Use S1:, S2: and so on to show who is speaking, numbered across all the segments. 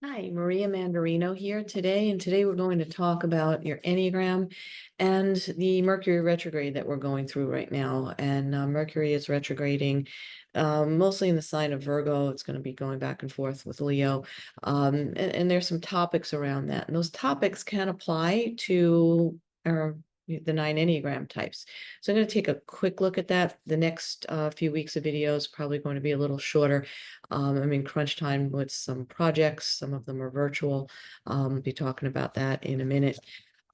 S1: Hi, Maria Mandarino here today, and today we're going to talk about your Enneagram and the Mercury retrograde that we're going through right now. And Mercury is retrograding mostly in the sign of Virgo. It's going to be going back and forth with Leo. And there's some topics around that. And those topics can apply to the 9 Enneagram types. So I'm going to take a quick look at that. The next few weeks of videos probably going to be a little shorter. I'm in crunch time with some projects. Some of them are virtual. Be talking about that in a minute.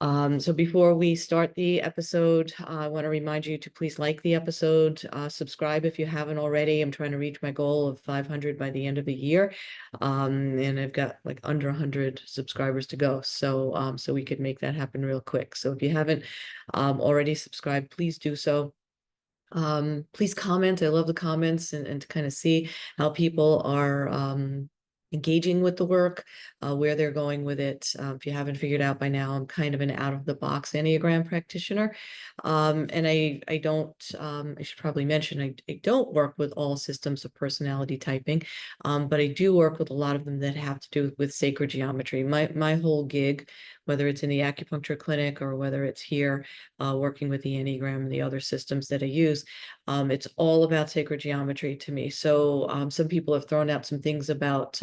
S1: So before we start the episode, I want to remind you to please like the episode, subscribe if you haven't already. I'm trying to reach my goal of 500 by the end of the year. And I've got like under 100 subscribers to go. So we could make that happen real quick. So if you haven't already subscribed, please do so. Please comment. I love the comments and to kind of see how people are engaging with the work, where they're going with it. If you haven't figured out by now, I'm kind of an out of the box Enneagram practitioner. And I don't, I should probably mention, I don't work with all systems of personality typing, but I do work with a lot of them that have to do with sacred geometry. My whole gig, whether it's in the acupuncture clinic or whether it's here working with the Enneagram and the other systems that I use, it's all about sacred geometry to me. So some people have thrown out some things about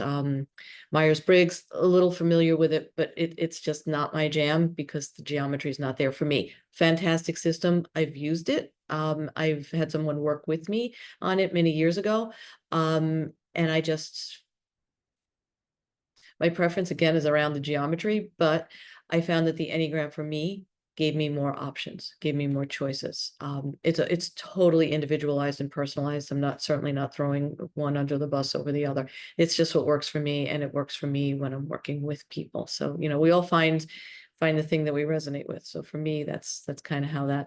S1: Myers-Briggs, a little familiar with it, but it's just not my jam because the geometry is not there for me. Fantastic system. I've used it. I've had someone work with me on it many years ago. And my preference again is around the geometry, but I found that the Enneagram for me gave me more options, gave me more choices. It's totally individualized and personalized. I'm certainly not throwing one under the bus over the other. It's just what works for me, and it works for me when I'm working with people. So, we all find the thing that we resonate with. So for me, that's kind of how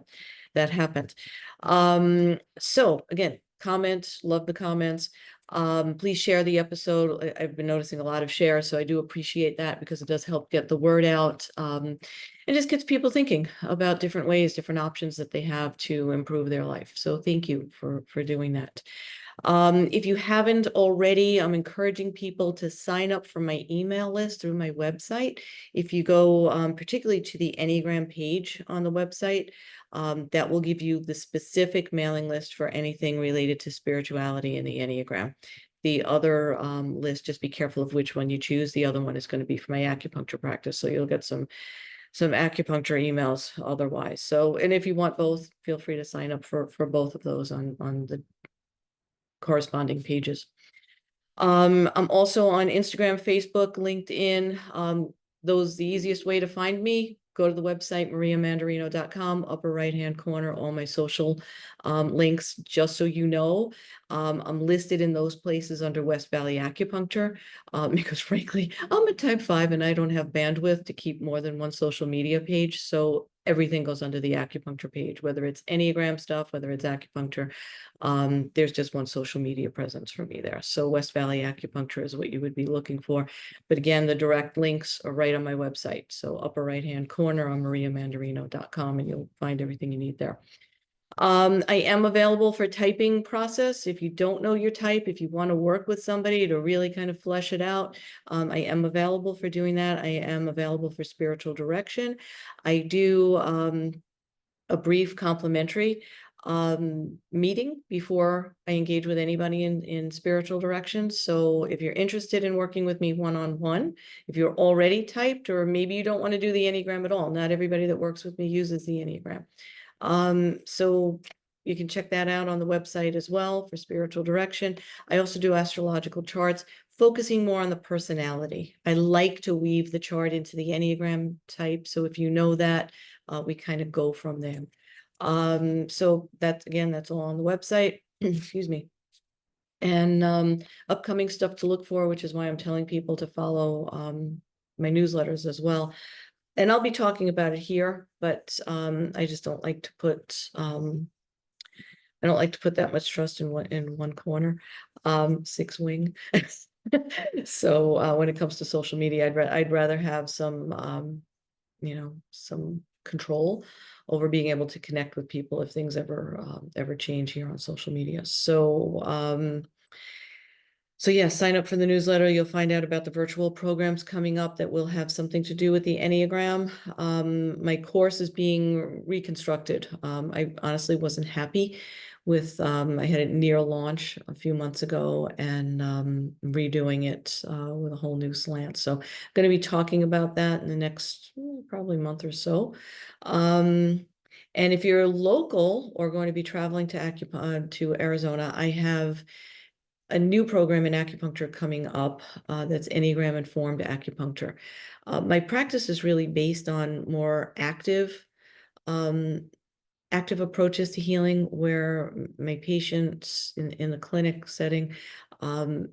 S1: that happened. So again, comment, love the comments. Please share the episode. I've been noticing a lot of shares, so I do appreciate that because it does help get the word out. It just gets people thinking about different ways, different options that they have to improve their life. So thank you for doing that. If you haven't already, I'm encouraging people to sign up for my email list through my website. If you go particularly to the Enneagram page on the website, that will give you the specific mailing list for anything related to spirituality in the Enneagram. The other list, just be careful of which one you choose. The other one is going to be for my acupuncture practice, so you'll get some acupuncture emails otherwise. So, and if you want both, feel free to sign up for both of those on the corresponding pages. I'm also on Instagram, Facebook, LinkedIn. The easiest way to find me, go to the website, mariamandarino.com, upper right-hand corner, all my social links, just so you know. I'm listed in those places under West Valley Acupuncture because frankly, I'm a type 5 and I don't have bandwidth to keep more than one social media page. So everything goes under the acupuncture page, whether it's Enneagram stuff, whether it's acupuncture. There's just one social media presence for me there. So West Valley Acupuncture is what you would be looking for. But again, the direct links are right on my website. So upper right-hand corner on mariamandarino.com, and you'll find everything you need there. I am available for typing process. If you don't know your type, if you want to work with somebody to really kind of flesh it out, I am available for doing that. I am available for spiritual direction. I do a brief complimentary meeting before I engage with anybody in spiritual direction. So if you're interested in working with me one-on-one, if you're already typed, or maybe you don't want to do the Enneagram at all, not everybody that works with me uses the Enneagram. So you can check that out on the website as well for spiritual direction. I also do astrological charts, focusing more on the personality. I like to weave the chart into the Enneagram type. So if you know that, we kind of go from there. So that's all on the website. Excuse me. And upcoming stuff to look for, which is why I'm telling people to follow my newsletters as well. And I'll be talking about it here, but I just don't like to put that much trust in one corner. Six wing. So when it comes to social media, I'd rather have some some control over being able to connect with people if things ever change here on social media. So So yeah, sign up for the newsletter. You'll find out about the virtual programs coming up that will have something to do with the Enneagram. My course is being reconstructed. I honestly wasn't happy with, I had it near launch a few months ago and redoing it with a whole new slant. So I'm going to be talking about that in the next probably month or so. And if you're local or going to be traveling to Arizona, I have a new program in acupuncture coming up that's Enneagram informed acupuncture. My practice is really based on more um, active approaches to healing, where my patients in the clinic setting, um,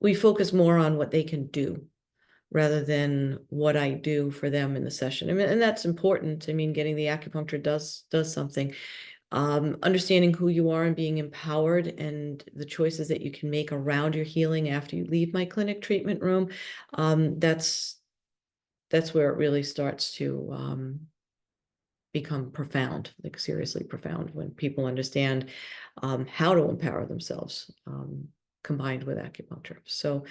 S1: we focus more on what they can do rather than what I do for them in the session. I mean, and that's important. I mean, getting the acupuncture does something. Understanding who you are and being empowered and the choices that you can make around your healing after you leave my clinic treatment room. That's where it really starts to become profound, like seriously profound, when people understand how to empower themselves, combined with acupuncture. So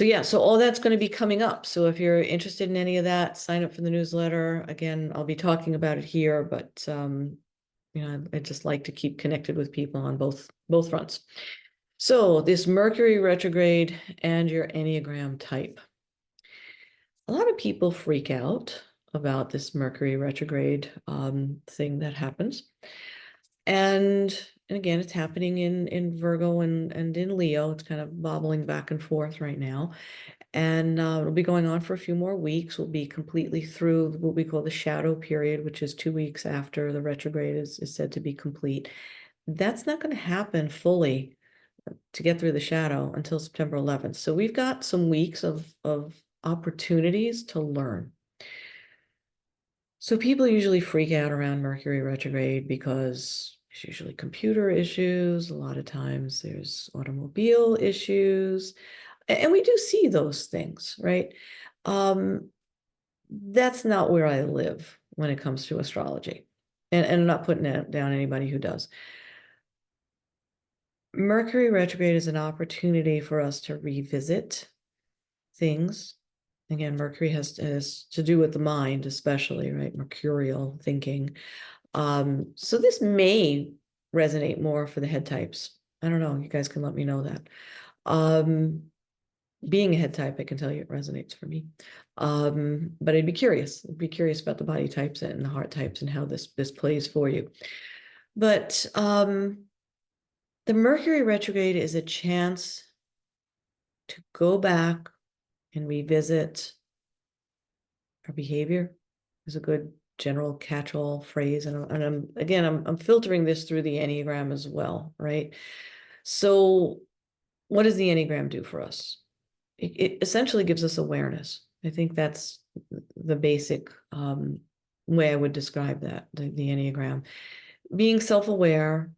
S1: yeah, so all that's going to be coming up. So if you're interested in any of that, sign up for the newsletter. Again, I'll be talking about it here, but I just like to keep connected with people on both fronts. So this Mercury retrograde and your Enneagram type. A lot of people freak out about this Mercury retrograde thing that happens. And again, it's happening in Virgo and in Leo. It's kind of bobbling back and forth right now. And it'll be going on for a few more weeks. We'll be completely through what we call the shadow period, which is 2 weeks after the retrograde is said to be complete. That's not going to happen fully to get through the shadow until September 11th. So we've got some weeks of opportunities to learn. So people usually freak out around Mercury retrograde because there's usually computer issues. A lot of times there's automobile issues. And we do see those things, right? That's not where I live when it comes to astrology. And I'm not putting down anybody who does. Mercury retrograde is an opportunity for us to revisit things. Again, Mercury has to do with the mind, especially, right? Mercurial thinking. So this may resonate more for the head types. I don't know. You guys can let me know that. Being a head type, I can tell you it resonates for me. But I'd be curious. I'd be curious about the body types and the heart types and how this plays for you. But the Mercury retrograde is a chance to go back and revisit our behavior. Is a good general catch-all phrase. And I'm filtering this through the Enneagram as well, right? So what does the Enneagram do for us? It essentially gives us awareness. I think that's the basic way I would describe that, the Enneagram. Being self-aware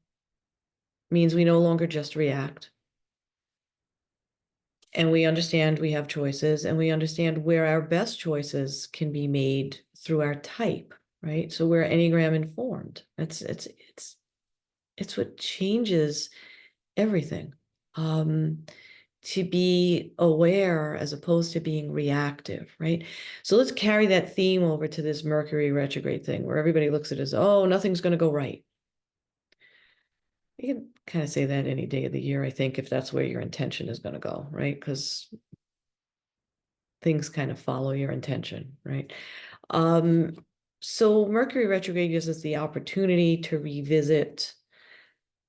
S1: means we no longer just react. And we understand we have choices, and we understand where our best choices can be made through our type, right? So we're Enneagram informed. It's what changes everything. To be aware as opposed to being reactive, right? So let's carry that theme over to this Mercury retrograde thing, where everybody looks at it as, oh, nothing's going to go right. You can kind of say that any day of the year, I think, if that's where your intention is going to go, right? Because things kind of follow your intention, right? So Mercury retrograde gives us the opportunity to revisit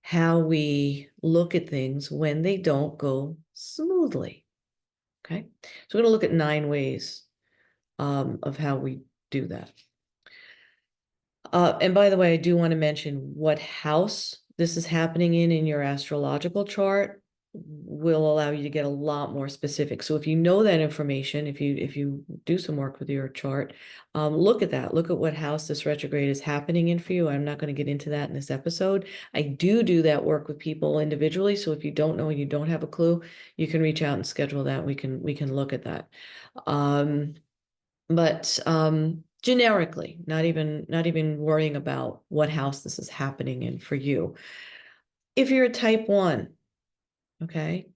S1: how we look at things when they don't go smoothly. Okay, so we're going to look at 9 ways of how we do that. And by the way, I do want to mention what house this is happening in your astrological chart will allow you to get a lot more specific. So if you know that information, if you do some work with your chart, look at that. Look at what house this retrograde is happening in for you. I'm not going to get into that in this episode. I do that work with people individually. So if you don't know and you don't have a clue, you can reach out and schedule that. We can look at that. But generically, not even worrying about what house this is happening in for you. If you're a type 1, okay,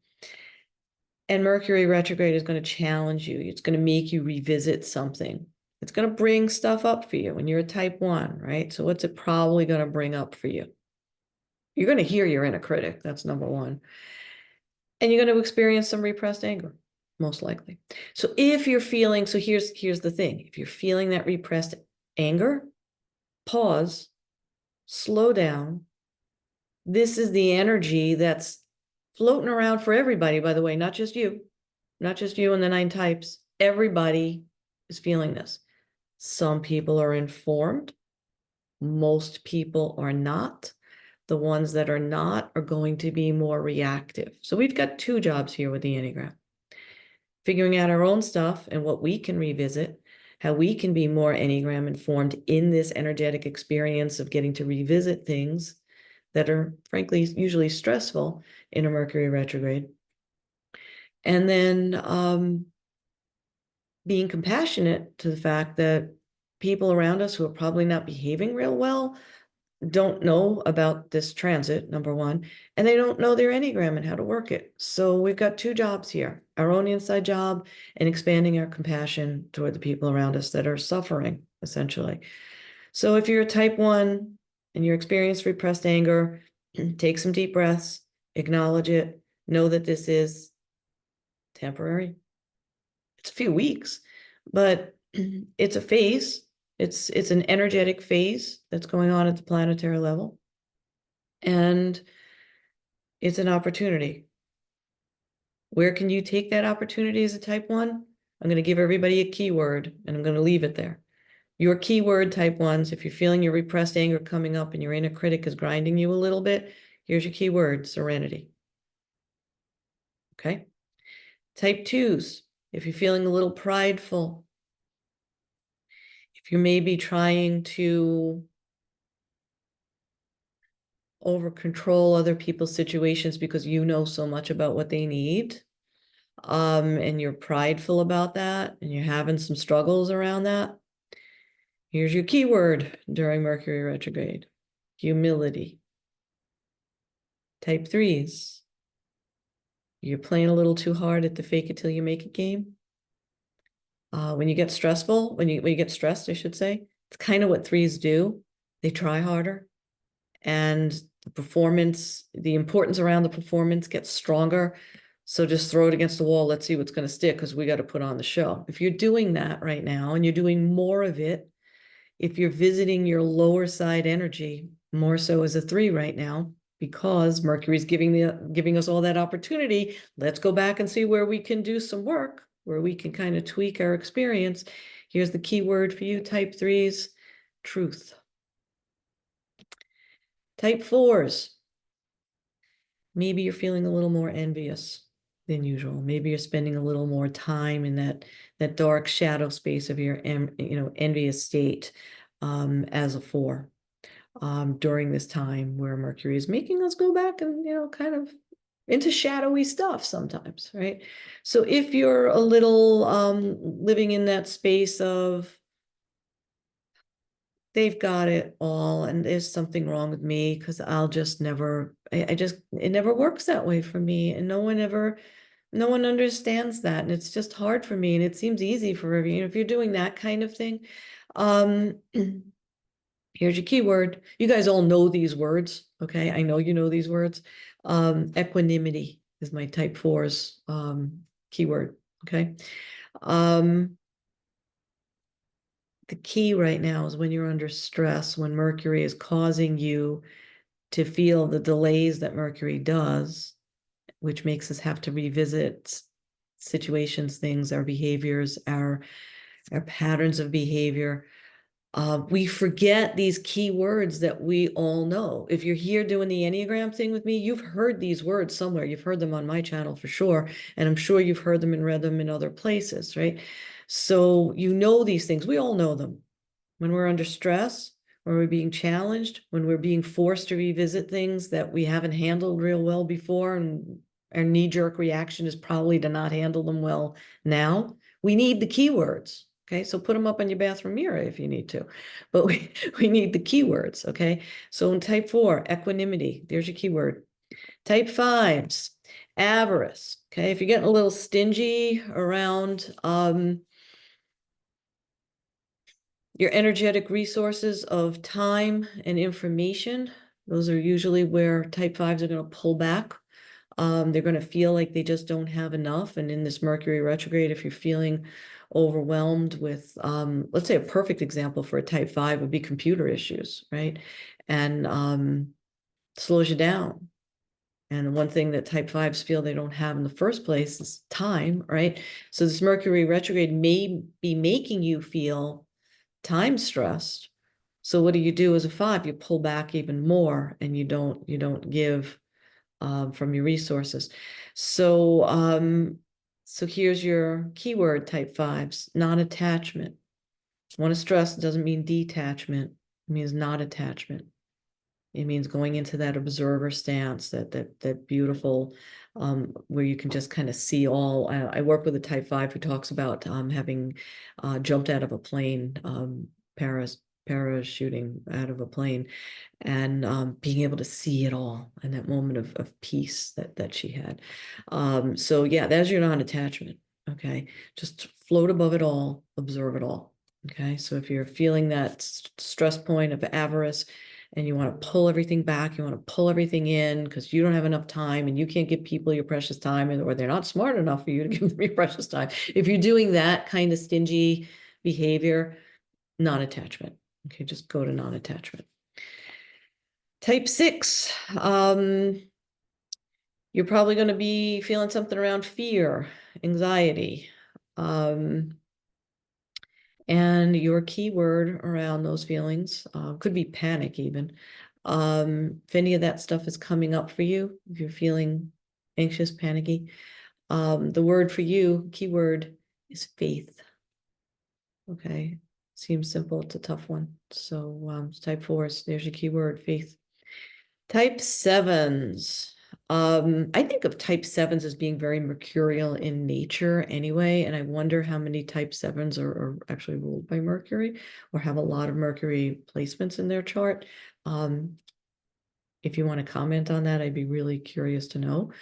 S1: And Mercury retrograde is going to challenge you. It's going to make you revisit something. It's going to bring stuff up for you when you're a type 1, right? So what's it probably going to bring up for you? You're going to hear your inner critic. That's number one. And you're going to experience some repressed anger, most likely. So if you're feeling, so here's the thing. If you're feeling that repressed anger, pause, slow down. This is the energy that's floating around for everybody, by the way, not just you and the 9 types. Everybody is feeling this. Some people are informed. Most people are not. The ones that are not are going to be more reactive. So we've got 2 jobs here with the Enneagram. Figuring out our own stuff and what we can revisit, how we can be more Enneagram informed in this energetic experience of getting to revisit things that are, frankly, usually stressful in a Mercury retrograde. And then being compassionate to the fact that people around us who are probably not behaving real well don't know about this transit, number one, and they don't know their Enneagram and how to work it. So we've got 2 jobs here, our own inside job and expanding our compassion toward the people around us that are suffering, essentially. So if you're a type 1 and you're experiencing repressed anger, take some deep breaths, acknowledge it, know that this is temporary. It's a few weeks, but it's a phase. It's an energetic phase that's going on at the planetary level. And it's an opportunity. Where can you take that opportunity as a type 1? I'm going to give everybody a keyword and I'm going to leave it there. Your keyword, type 1s, if you're feeling your repressed anger coming up and your inner critic is grinding you a little bit, here's your keyword, serenity. Okay? Type 2s, if you're feeling a little prideful, if you're maybe trying to over control other people's situations because you know so much about what they need, and you're prideful about that, and you're having some struggles around that, here's your keyword during Mercury retrograde, humility. Type 3s, you're playing a little too hard at the fake it till you make it game. When you get stressful, when you get stressed, I should say, it's kind of what 3s do. They try harder, and the performance, the importance around the performance gets stronger. So just throw it against the wall. Let's see what's going to stick because we got to put on the show. If you're doing that right now and you're doing more of it, if you're visiting your lower side energy, more so as a 3 right now, because Mercury's giving us all that opportunity, let's go back and see where we can do some work, where we can kind of tweak our experience. Here's the key word for you, type 3s, truth. Type 4s, maybe you're feeling a little more envious than usual. Maybe you're spending a little more time in that dark shadow space of your envious state as a 4 during this time where Mercury is making us go back and kind of into shadowy stuff sometimes, right? So if you're a little living in that space of they've got it all and there's something wrong with me because I'll just never, it never works that way for me, and no one understands that, and it's just hard for me, and it seems easy for everyone. If you're doing that kind of thing, here's your keyword. You guys all know these words, okay? I know you know these words. Equanimity is my type 4's keyword, okay? The key right now is when you're under stress, when Mercury is causing you to feel the delays that Mercury does, which makes us have to revisit situations, things, our behaviors, our patterns of behavior. We forget these key words that we all know. If you're here doing the Enneagram thing with me, you've heard these words somewhere. You've heard them on my channel for sure. And I'm sure you've heard them and read them in other places, right? So you know these things. We all know them. When we're under stress, when we're being challenged, when we're being forced to revisit things that we haven't handled real well before, and our knee-jerk reaction is probably to not handle them well now, we need the keywords. Okay, so put them up on your bathroom mirror if you need to, but we need the keywords. Okay, so in type 4, equanimity, there's your keyword. Type 5s, avarice. Okay, if you're getting a little stingy around your energetic resources of time and information, those are usually where type fives are going to pull back. They're going to feel like they just don't have enough. And in this Mercury retrograde, if you're feeling overwhelmed with, let's say a perfect example for a type five would be computer issues, right? And slows you down. And the one thing that type fives feel they don't have in the first place is time, right? So this Mercury retrograde may be making you feel time stressed. So what do you do as a five? You pull back even more and you don't give from your resources. So here's your keyword type fives, non-attachment. Want to stress doesn't mean detachment. It means not attachment. It means going into that observer stance, that beautiful, where you can just kind of see all. I work with a type five who talks about having jumped out of a plane, parachuting out of a plane, and being able to see it all, and that moment of peace that she had. So yeah, that's your non-attachment. Okay, just float above it all, observe it all. Okay, so if you're feeling that stress point of avarice, and you want to pull everything back, you want to pull everything in because you don't have enough time and you can't give people your precious time, or they're not smart enough for you to give them your precious time. If you're doing that kind of stingy behavior, non-attachment. Okay, just go to non-attachment. Type six, you're probably going to be feeling something around fear, anxiety, and your keyword around those feelings could be panic even. If any of that stuff is coming up for you, if you're feeling anxious, panicky, the word for you, keyword, is faith. Okay, seems simple, it's a tough one. So type fours, there's your keyword, faith. Type sevens. I think of type sevens as being very mercurial in nature anyway, and I wonder how many type sevens are actually ruled by Mercury or have a lot of Mercury placements in their chart. If you want to comment on that, I'd be really curious to know.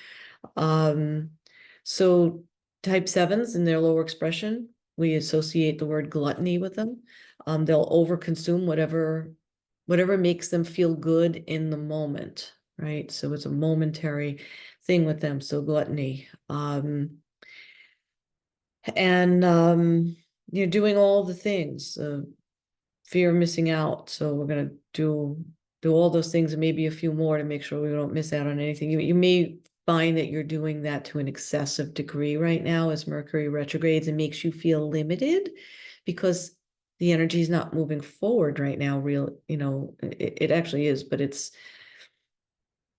S1: So type sevens in their lower expression, we associate the word gluttony with them. They'll overconsume whatever makes them feel good in the moment, right? So it's a momentary thing with them. So gluttony. You're doing all the things, fear of missing out. So we're gonna do all those things and maybe a few more to make sure we don't miss out on anything. You may find that you're doing that to an excessive degree right now as Mercury retrogrades and makes you feel limited because the energy is not moving forward right now. It actually is, but it's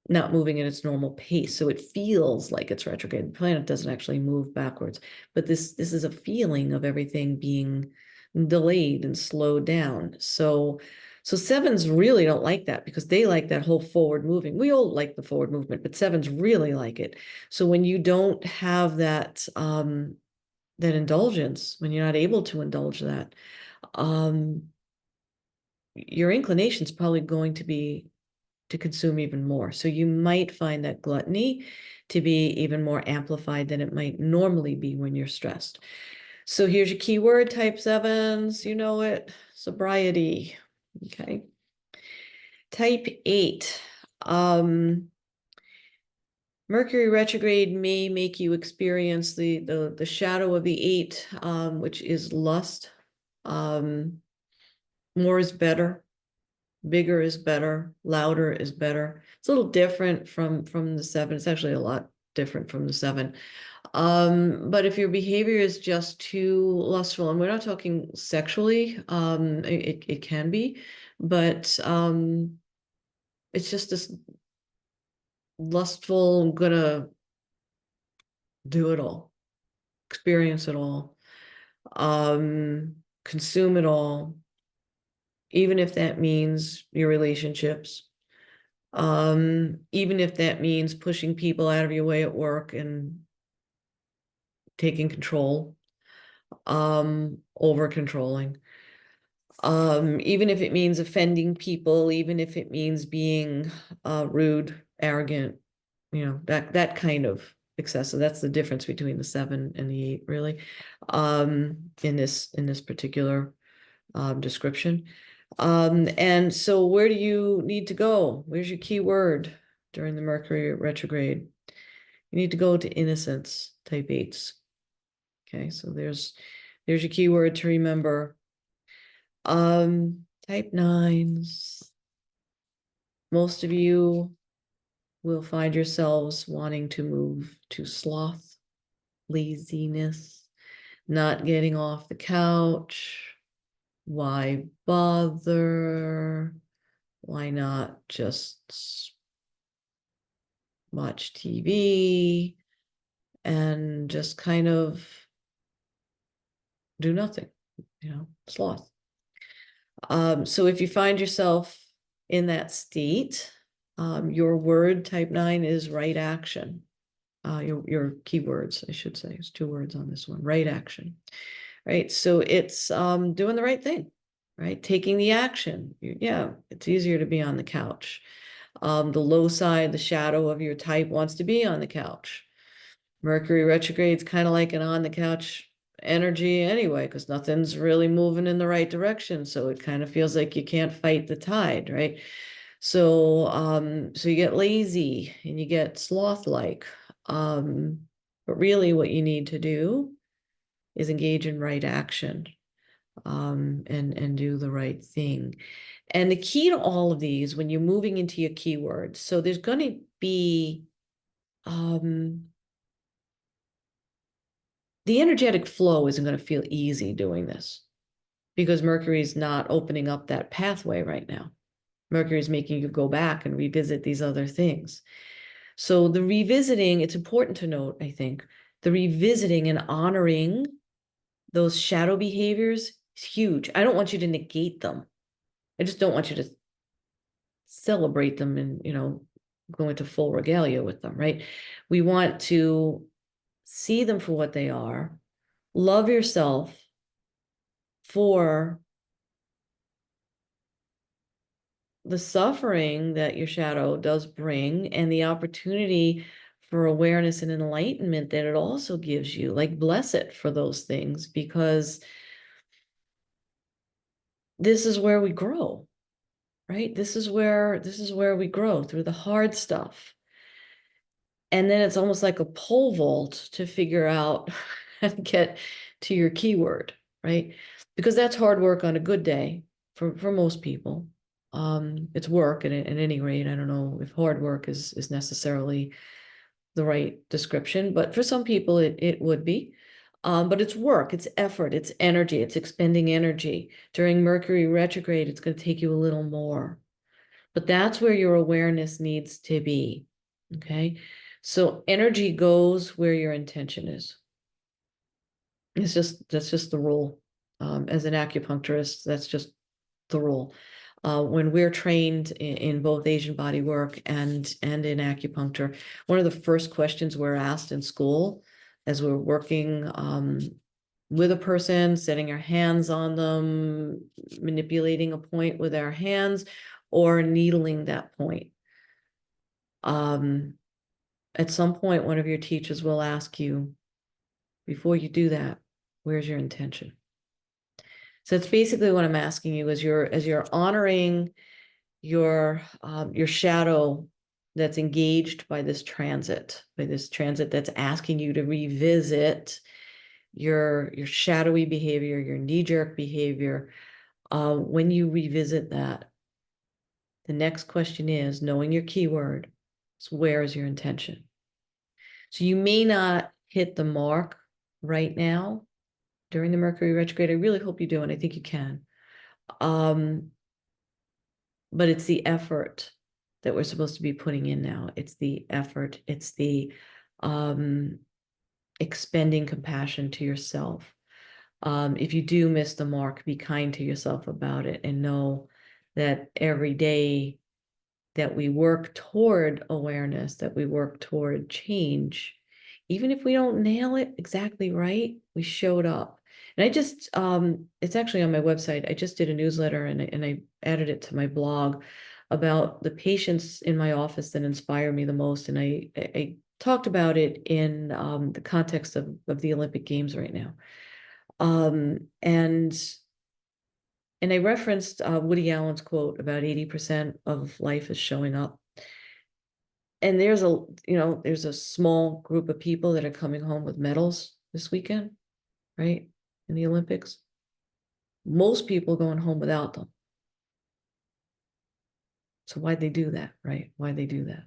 S1: not moving at its normal pace. So it feels like it's retrograde. The planet doesn't actually move backwards, but this is a feeling of everything being delayed and slowed down. So sevens really don't like that because they like that whole forward moving. We all like the forward movement, but sevens really like it. So when you don't have that indulgence, when you're not able to indulge that, your inclination is probably going to be to consume even more. So you might find that gluttony to be even more amplified than it might normally be when you're stressed. So here's your keyword, type sevens, you know it, sobriety. Okay. Type eight. Mercury retrograde may make you experience the shadow of the eight, which is lust. More is better. Bigger is better, louder is better. It's a little different from the seven. It's actually a lot different from the seven. But if your behavior is just too lustful, and we're not talking sexually, it can be, but it's just this lustful, I'm gonna do it all, experience it all, consume it all, even if that means your relationships. Even if that means pushing people out of your way at work and taking control, over controlling. Even if it means offending people, even if it means being rude, arrogant, that kind of excessive. That's the difference between the 7 and the 8, really, in this particular description. And so where do you need to go? Where's your key word during the Mercury retrograde? You need to go to innocence, type 8s. Okay, so there's your key word to remember. Type 9s. Most of you will find yourselves wanting to move to sloth, laziness, not getting off the couch. Why bother? Why not just watch TV and just kind of do nothing, sloth. So if you find yourself in that state, your word type 9 is right action. Your keywords, I should say, there's 2 words on this one, right action. Right, so it's doing the right thing, right? Taking the action. Yeah, it's easier to be on the couch. The low side, the shadow of your type wants to be on the couch. Mercury retrograde is kind of like an on the couch energy anyway, because nothing's really moving in the right direction. So it kind of feels like you can't fight the tide, right? So so you get lazy and you get sloth-like. But really what you need to do is engage in right action, and do the right thing. And the key to all of these, when you're moving into your keywords, so there's going to be the energetic flow isn't going to feel easy doing this because Mercury's not opening up that pathway right now. Mercury's making you go back and revisit these other things. So the revisiting, it's important to note, I think, the revisiting and honoring those shadow behaviors is huge. I don't want you to negate them. I just don't want you to celebrate them and, go into full regalia with them, right? We want to see them for what they are, love yourself for the suffering that your shadow does bring and the opportunity for awareness and enlightenment that it also gives you. Like, bless it for those things, because this is where we grow, right? This is where we grow, through the hard stuff. And then it's almost like a pole vault to figure out how to get to your keyword, right? Because that's hard work on a good day for most people. It's work at any rate. I don't know if hard work is necessarily the right description, but for some people it would be. But it's work, it's effort, it's energy, it's expending energy. During Mercury retrograde, it's going to take you a little more. But that's where your awareness needs to be. Okay. So energy goes where your intention is. That's just the rule. As an acupuncturist, that's just the rule. When we're trained in both Asian body work and in acupuncture, one of the first questions we're asked in school as we're working with a person, setting our hands on them, manipulating a point with our hands, or needling that point. At some point, one of your teachers will ask you, before you do that, where's your intention? So it's basically what I'm asking you, as you're honoring your shadow that's engaged by this transit that's asking you to revisit your shadowy behavior, your knee-jerk behavior. When you revisit that, the next question is, knowing your keyword, so where is your intention? So you may not hit the mark right now during the Mercury retrograde. I really hope you do, and I think you can. But it's the effort that we're supposed to be putting in now. It's the effort. It's the expending compassion to yourself. If you do miss the mark, be kind to yourself about it, and know that every day that we work toward awareness, that we work toward change, even if we don't nail it exactly right, we showed up. And I just, it's actually on my website. I just did a newsletter and I added it to my blog about the patients in my office that inspire me the most. And I talked about it in the context of the Olympic Games right now. And I referenced Woody Allen's quote about 80% of life is showing up. And there's there's a small group of people that are coming home with medals this weekend, right? In the Olympics. Most people going home without them. So why'd they do that, right? Why'd they do that?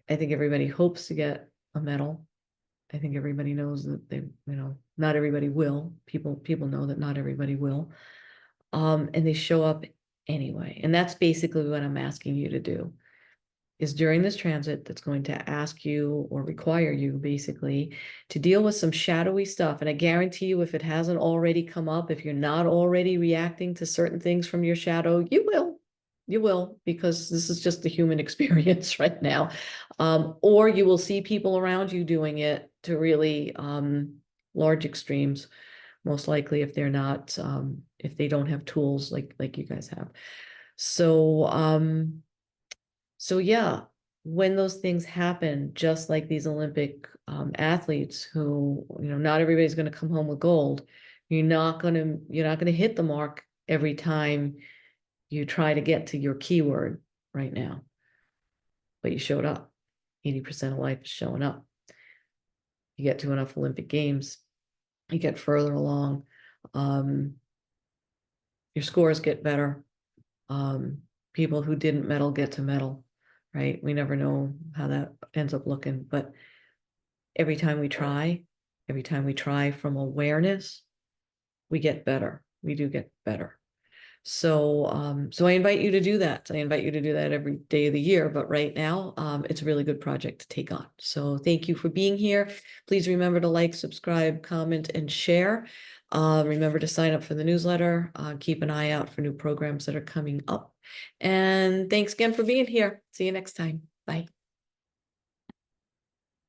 S1: I think everybody hopes to get a medal. I think everybody knows that not everybody will. People know that not everybody will. And they show up anyway. And that's basically what I'm asking you to do, is during this transit that's going to ask you or require you basically to deal with some shadowy stuff. And I guarantee you, if it hasn't already come up, if you're not already reacting to certain things from your shadow, you will. You will, because this is just the human experience right now. Or you will see people around you doing it to really large extremes, most likely, if they're not, if they don't have tools like you guys have. So yeah, when those things happen, just like these Olympic athletes who, not everybody's going to come home with gold. You're not going to hit the mark every time you try to get to your keyword right now. But you showed up. 80% of life is showing up. You get to enough Olympic Games, you get further along. Your scores get better. People who didn't medal get to medal, right? We never know how that ends up looking, but every time we try from awareness, we get better. We do get better. So, so I invite you to do that. I invite you to do that every day of the year, but right now, it's a really good project to take on. So thank you for being here. Please remember to like, subscribe, comment, and share. Remember to sign up for the newsletter. Keep an eye out for new programs that are coming up. And thanks again for being here. See you next time. Bye.